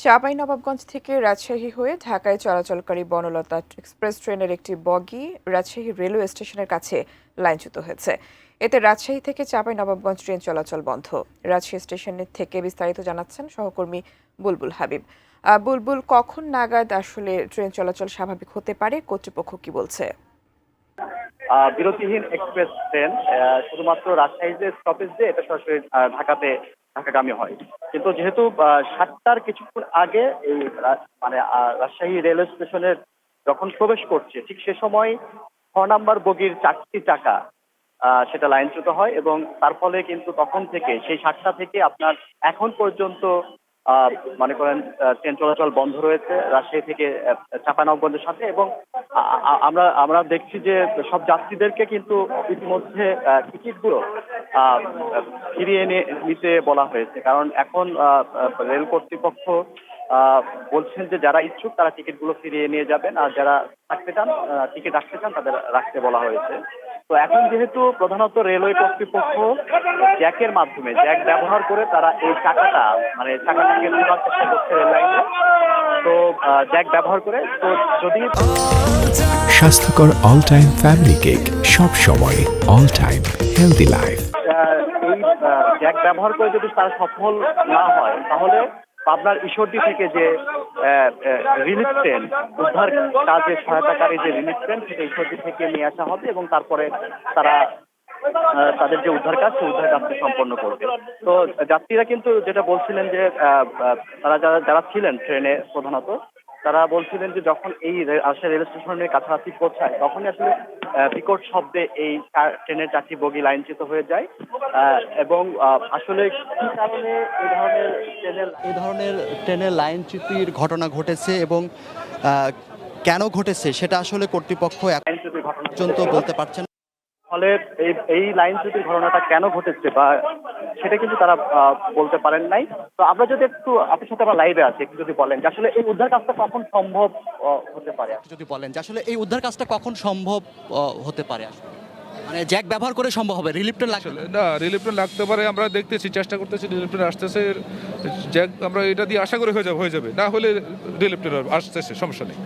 চাঁপাইনবাবগঞ্জ থেকে রাজশাহী হয়ে ঢাকায় চলাচলকারী বনলতা এক্সপ্রেস ট্রেনের একটি বগি রাজশাহী রেলওয়ে স্টেশনের কাছে লাইনচ্যুত হয়েছে। এতে রাজশাহী থেকে চাঁপাইনবাবগঞ্জ ট্রেন চলাচল বন্ধ। রাজশাহী স্টেশনের থেকে বিস্তারিত জানাচ্ছেন সহকর্মী বুলবুল হাবিব। বুলবুল, কখন নাগাদ আসলে ট্রেন চলাচল স্বাভাবিক হতে পারে, কর্তৃপক্ষ কি বলছে? বিরতিহীন এক্সপ্রেস ট্রেন শুধুমাত্র রাজশাহী যে স্টপেজ দিয়ে এটা সরাসরি ঢাকাগামী হয়। কিন্তু যেহেতু ৭টার কিছুক্ষণ আগে এই মানে রাজশাহী রেলওয়ে স্টেশনের যখন প্রবেশ করছে ঠিক সে সময় ৬ নম্বর বগির ৪টি চাকা সেটা লাইনচ্যুত হয় এবং তার ফলে কিন্তু তখন থেকে সেই ৭টা থেকে আপনার এখন পর্যন্ত মনে করেন ট্রেন চলাচল বন্ধ রয়েছে রাজশাহী থেকে চাঁপাইনবাবগঞ্জের সাথে। এবং আমরা দেখছি যে সব যাত্রীদেরকে কিন্তু ইতিমধ্যে টিকিটগুলো ফিরিয়ে নিতে বলা হয়েছে, কারণ এখন রেল কর্তৃপক্ষ বলছেন যে যারা ইচ্ছুক তারা টিকিটগুলো ফিরিয়ে নিয়ে যাবেন, আর যারা থাকতে চান টিকিট রাখতে চান তাদের রাখতে বলা হয়েছে। তো এখন যেহেতু প্রধানত রেলওয়ে কর্তৃপক্ষ জ্যাকের মাধ্যমে জ্যাক ব্যবহার করে তারা এই চাকাটাকে তোলার চেষ্টা করছে রেল লাইনে, তো জ্যাক ব্যবহার করে, তো যদি স্বাস্থ্যকর অল টাইম ফ্যামিলি কেক, সব সময় অল টাইম হেলদি লাইফ। এই জ্যাক ব্যবহার করে যদি তারা সফল না হয় তাহলে পাবনার ঈশ্বরদী থেকে যে রিলিফ ট্রেন, উদ্ধার কাজে সহায়তাকারী যে রিলিফ ট্রেন সেটা ঈশ্বরদী থেকে নিয়ে আসা হবে এবং তারপরে তারা তাদের যে উদ্ধার কাজ সেই উদ্ধার কাজটি সম্পন্ন করবে। তো যাত্রীরা কিন্তু যেটা বলছিলেন যে তারা যারা ছিলেন ট্রেনে প্রধানত তারা বলছিলেন যে যখন এই রাজশাহী রেল স্টেশনের কাছাকাছি পৌঁছায় তখনই আসলে বিকট শব্দে এই ট্রেনের 4টি বগি লাইনচ্যুত হয়ে যায় এবং আসলে কি কারণে এই ধরনের ট্রেনের লাইনচ্যুতির ঘটনা ঘটেছে এবং কেন ঘটেছে সেটা আসলে কর্তৃপক্ষ এখন পর্যন্ত বলতে পারছেন না। ফলে এই লাইনচ্যুতির ঘটনাটা কেন ঘটেছে বা সেটা কিন্তু তারা বলতে পারেন নাই। তো আমরা যদি একটু আপনার সাথে আমরা লাইভে আছি, একটু যদি বলেন যে আসলে এই উদ্ধার কাজটা কখন সম্ভব হতে পারে, যদি বলেন যে আসলে এই উদ্ধার কাজটা কখন সম্ভব হতে পারে, আসলে মানে জ্যাক ব্যবহার করে সম্ভব হবে, রিলিফ ট্রেন লাগবে না, রিলিফ ট্রেন লাগতে পারে, আমরা দেখতেছি, চেষ্টা করতেছি, রিলিফ ট্রেন আসতেছে, জ্যাক আমরা এটা দিয়ে আশা করে হয়ে যাবে, না হলে রিলিফ ট্রেন আসতেছে, সমস্যা নেই।